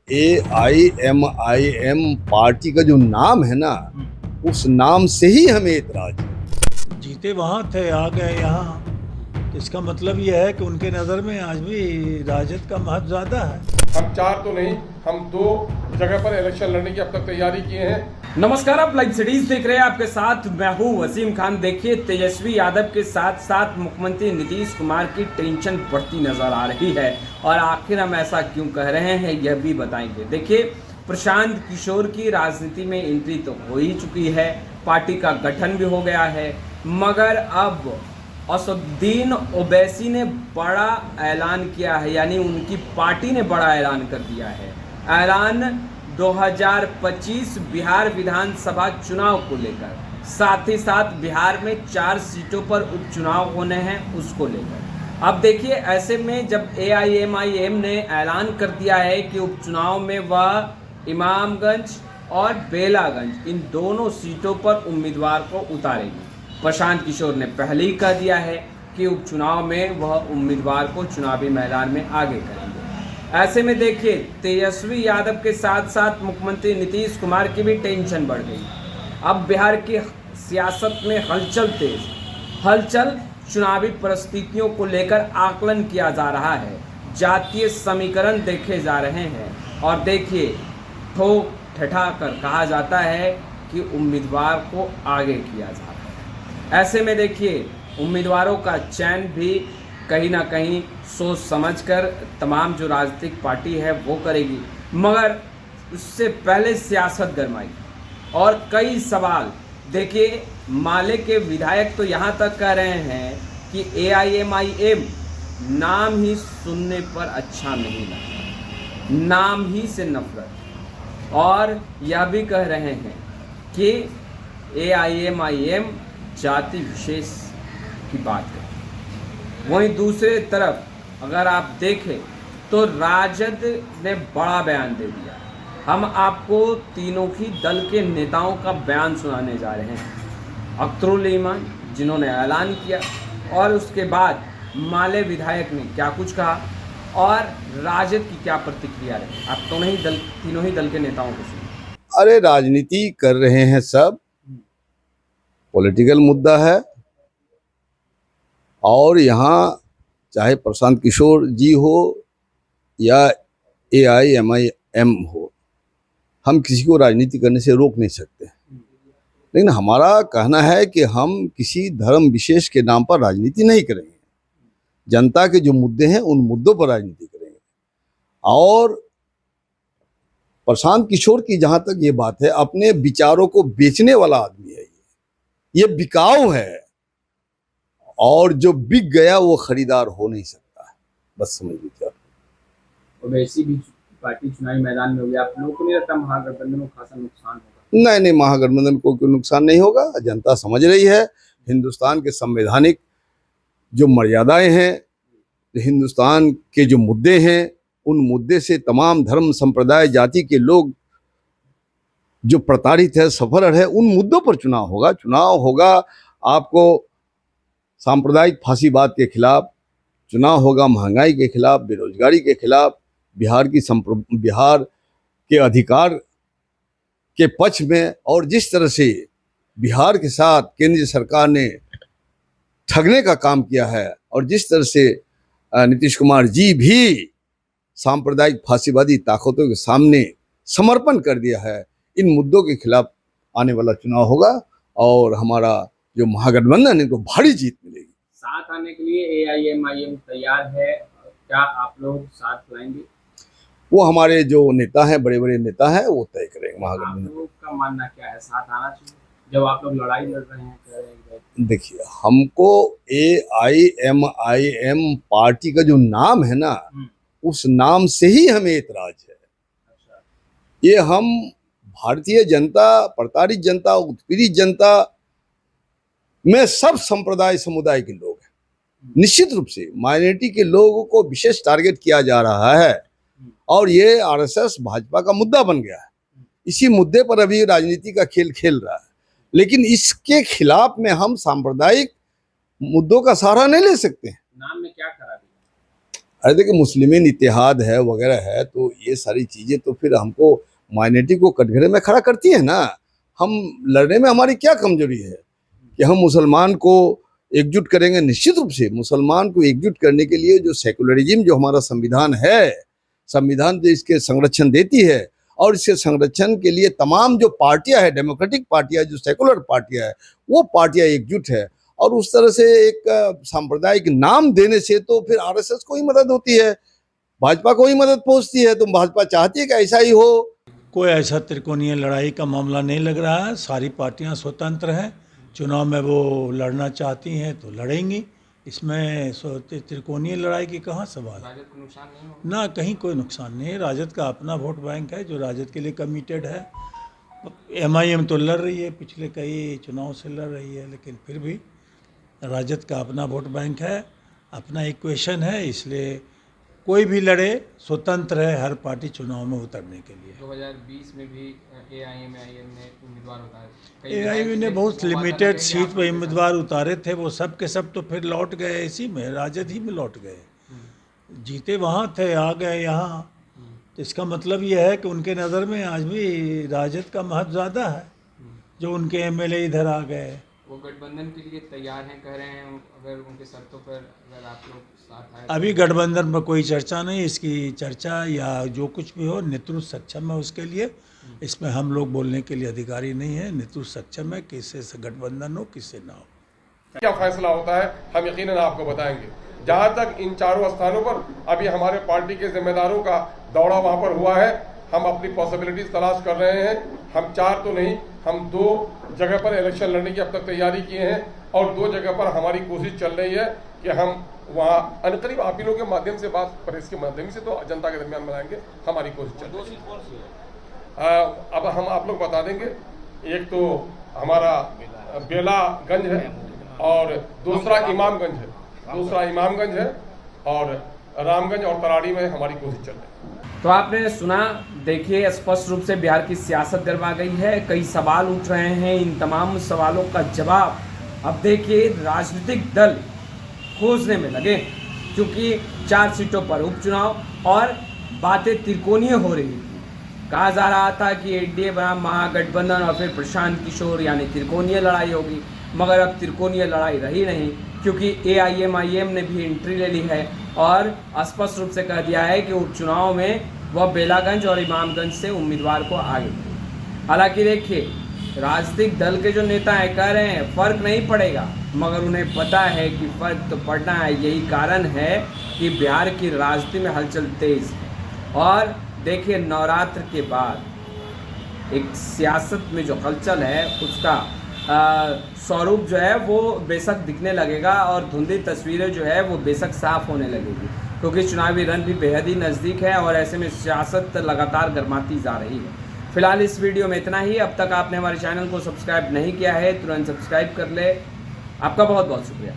AIMIM party का जो नाम है ना, उस नाम से ही हमें एतराज है। जीते वहाँ थे, आ गए यहाँ, तो इसका मतलब ये है कि उनके नज़र में आज भी राजद का महत्व ज़्यादा है। हम 4 तो नहीं, हम 2 जगह पर इलेक्शन लड़ने की अब तक तैयारी किए हैं। नमस्कार, आप लाइव सिटीज देख रहे हैं। आपके साथ मैं हूं वसीम खान। देखिए, तेजस्वी यादव के साथ साथ मुख्यमंत्री नीतीश कुमार की टेंशन बढ़ती नजर आ रही है, और आखिर हम ऐसा क्यों कह रहे हैं यह भी बताएंगे। देखिए, प्रशांत किशोर की राजनीति में एंट्री तो हो ही चुकी है, पार्टी का गठन भी हो गया है, मगर अब असदुद्दीन ओवैसी ने बड़ा ऐलान किया है, यानी उनकी पार्टी ने बड़ा ऐलान कर दिया है। ऐलान 2025 बिहार विधानसभा चुनाव को लेकर, साथ ही साथ बिहार में 4 सीटों पर उपचुनाव होने हैं, उसको लेकर। अब देखिए, ऐसे में जब AIMIM ने ऐलान कर दिया है कि उपचुनाव में वह इमामगंज और बेलागंज इन दोनों सीटों पर उम्मीदवार को उतारेगी। प्रशांत किशोर ने पहले ही कह दिया है कि उपचुनाव में वह उम्मीदवार को चुनावी मैदान में आगे करेंगे। ऐसे में देखिए, तेजस्वी यादव के साथ साथ मुख्यमंत्री नीतीश कुमार की भी टेंशन बढ़ गई। अब बिहार की सियासत में हलचल तेज, हलचल चुनावी परिस्थितियों को लेकर आकलन किया जा रहा है, जातीय समीकरण देखे जा रहे हैं, और देखिए, ठोक ठठा कर कहा जाता है कि उम्मीदवार को आगे किया जा रहा है। ऐसे में देखिए, उम्मीदवारों का चयन भी कहीं ना कहीं सोच समझकर तमाम जो राजनीतिक पार्टी है वो करेगी, मगर उससे पहले सियासत गरमाई और कई सवाल। देखिए, माले के विधायक तो यहाँ तक कह रहे हैं कि AIMIM नाम ही सुनने पर अच्छा नहीं लगता, नाम ही से नफरत, और यह भी कह रहे हैं कि AIMIM जाति विशेष की बात है। वहीं दूसरे तरफ अगर आप देखें तो राजद ने बड़ा बयान दे दिया। हम आपको तीनों ही दल के नेताओं का बयान सुनाने जा रहे हैं। अख्तरुल ईमान जिन्होंने ऐलान किया, और उसके बाद माले विधायक ने क्या कुछ कहा, और राजद की क्या प्रतिक्रिया रही। आप तीनों ही दल के नेताओं को सुनिए। अरे, राजनीति कर रहे हैं सब, पॉलिटिकल मुद्दा है, और यहाँ चाहे प्रशांत किशोर जी हो या AIMIM हो, हम किसी को राजनीति करने से रोक नहीं सकते। लेकिन हमारा कहना है कि हम किसी धर्म विशेष के नाम पर राजनीति नहीं करेंगे। जनता के जो मुद्दे हैं उन मुद्दों पर राजनीति करेंगे। और प्रशांत किशोर की जहां तक ये बात है, अपने विचारों को बेचने वाला आदमी है। ये बिकाऊ है, और जो बिक गया वो खरीदार हो नहीं सकता है। बस समझ लीजिए। वैसी भी पार्टी चुनावी मैदान में हो गया, आप लोगों को नहीं लगता महागठबंधन को खासा नुकसान होगा? नहीं, महागठबंधन को कोई नुकसान नहीं होगा। जनता समझ रही है हिंदुस्तान के संवैधानिक जो मर्यादाएं हैं, हिंदुस्तान के जो मुद्दे हैं, उन मुद्दे से तमाम धर्म संप्रदाय जाति के लोग जो प्रताड़ित है, सफर है, उन मुद्दों पर चुनाव होगा। आपको सांप्रदायिक फांसीवाद के खिलाफ चुनाव होगा, महंगाई के खिलाफ, बेरोजगारी के खिलाफ, बिहार के अधिकार के पक्ष में। और जिस तरह से बिहार के साथ केंद्र सरकार ने ठगने का काम किया है, और जिस तरह से नीतीश कुमार जी भी सांप्रदायिक फांसीवादी ताकतों के सामने समर्पण कर दिया है, इन मुद्दों के खिलाफ आने वाला चुनाव होगा, और हमारा जो महागठबंधन है तो भारी जीत मिलेगी। साथ आने के लिए AIMIM तैयार है, क्या आप लोग साथ लाएंगे? वो हमारे जो नेता हैं, बड़े बड़े नेता हैं, वो तय करेंगे महागठबंधन। आप लोग का मानना क्या है, साथ आना चाहिए जब आप लोग लड़ाई लड़ रहे हैं, कह रहे हैं? देखिए, हमको AIMIM पार्टी का जो नाम है ना, उस नाम से ही हमें एतराज है। अच्छा। ये हम भारतीय जनता, प्रताड़ित जनता, उत्पीड़ित जनता में सब संप्रदाय समुदाय के लोग हैं। निश्चित रूप से माइनॉरिटी के लोगों को विशेष टारगेट किया जा रहा है, और ये RSS भाजपा का मुद्दा बन गया है। इसी मुद्दे पर अभी राजनीति का खेल खेल रहा है, लेकिन इसके खिलाफ में हम सांप्रदायिक मुद्दों का सहारा नहीं ले सकते हैं। नाम में क्या खराबी है? अरे देखिए, मुस्लिमीन इत्तेहाद है वगैरह है, तो ये सारी चीज़ें तो फिर हमको माइनॉरिटी को कटघरे में खड़ा करती है ना। हम लड़ने में हमारी क्या कमजोरी है कि हम मुसलमान को एकजुट करेंगे। निश्चित रूप से मुसलमान को एकजुट करने के लिए जो सेकुलरिज्म जो हमारा संविधान है, संविधान जो इसके संरक्षण देती है, और इसके संरक्षण के लिए तमाम जो पार्टियां है, डेमोक्रेटिक पार्टियां, जो सेकुलर पार्टियां है, वो पार्टियां एकजुट है। और उस तरह से एक सांप्रदायिक नाम देने से तो फिर आरएसएस को ही मदद होती है, भाजपा को ही मदद पहुंचती है। तो भाजपा चाहती है कि ऐसा ही हो। कोई ऐसा त्रिकोणीय लड़ाई का मामला नहीं लग रहा है। सारी पार्टियां स्वतंत्र हैं, चुनाव में वो लड़ना चाहती हैं तो लड़ेंगी। इसमें त्रिकोणीय लड़ाई की कहाँ सवाल है? राजद को नुकसान नहीं होगा? ना, कहीं कोई नुकसान नहीं है। राजद का अपना वोट बैंक है जो राजद के लिए कमिटेड है। एमआईएम तो लड़ रही है, पिछले कई चुनाव से लड़ रही है, लेकिन फिर भी राजद का अपना वोट बैंक है, अपना इक्वेशन है, इसलिए कोई भी लड़े स्वतंत्र है हर पार्टी चुनाव में उतरने के लिए। 2020 में भी एआईएम ने उम्मीदवार उतारे। एआईएम ने बहुत लिमिटेड सीट पे उम्मीदवार उतारे थे, वो सब के सब तो फिर लौट गए इसी में, राजद ही में लौट गए। जीते वहाँ थे, आ गए यहाँ। तो इसका मतलब ये है कि उनके नज़र में आज भी राजद का महत्व ज़्यादा है, जो उनके एमएलए इधर आ गए। वो गठबंधन के लिए तैयार हैं, कह रहे हैं, अगर उनके शर्तों पर अगर आप लोग साथ आए। अभी गठबंधन पर कोई चर्चा नहीं, इसकी चर्चा या जो कुछ भी हो नेतृत्व सक्षम है उसके लिए। इसमें हम लोग बोलने के लिए अधिकारी नहीं है। नेतृत्व सक्षम है, किससे से गठबंधन हो किससे ना हो। क्या फैसला होता है हम यकीनन आपको बताएंगे। जहां तक इन चारों स्थानों पर अभी हमारे पार्टी के जिम्मेदारों का दौरा वहां पर हुआ है, हम अपनी पॉसिबिलिटीज तलाश कर रहे हैं। हम 4 तो नहीं, हम 2 जगह पर इलेक्शन लड़ने की अब तक तैयारी किए हैं, और 2 जगह पर हमारी कोशिश चल रही है कि हम वहाँ अनकरीब आप ही लोगों के माध्यम से, बात प्रेस के माध्यम से तो जनता के दरमियान बनाएंगे, हमारी कोशिश चल रही है। अब हम आप लोग बता देंगे। एक तो हमारा बेलागंज है और दूसरा इमामगंज है और रामगंज और तराड़ी में हमारी कोशिश चल रही है। तो आपने सुना, देखिए स्पष्ट रूप से बिहार की सियासत गरमा गई है। कई सवाल उठ रहे हैं, इन तमाम सवालों का जवाब अब देखिए राजनीतिक दल खोजने में लगे, क्योंकि 4 सीटों पर उपचुनाव और बातें त्रिकोणीय हो रही थी। कहा जा रहा था कि एनडीए बनाम महागठबंधन और फिर प्रशांत किशोर यानी त्रिकोणीय लड़ाई होगी, मगर अब त्रिकोणीय लड़ाई रही नहीं, क्योंकि एआईएम ने भी एंट्री ले ली है और स्पष्ट रूप से कह दिया है कि उपचुनाव में वह बेलागंज और इमामगंज से उम्मीदवार को आगे। हालांकि देखिए, राजनीतिक दल के जो नेता हैं कह रहे हैं फर्क नहीं पड़ेगा, मगर उन्हें पता है कि फर्क तो पड़ना है। यही कारण है कि बिहार की राजनीति में हलचल तेज है। और देखिए, नवरात्र के बाद एक सियासत में जो हलचल है उसका स्वरूप जो है वो बेशक दिखने लगेगा और धुंधली तस्वीरें जो है वो बेशक साफ होने लगेगी, क्योंकि चुनावी रन भी बेहद ही नज़दीक है और ऐसे में सियासत लगातार गर्माती जा रही है। फिलहाल इस वीडियो में इतना ही। अब तक आपने हमारे चैनल को सब्सक्राइब नहीं किया है, तुरंत सब्सक्राइब कर ले। आपका बहुत बहुत शुक्रिया।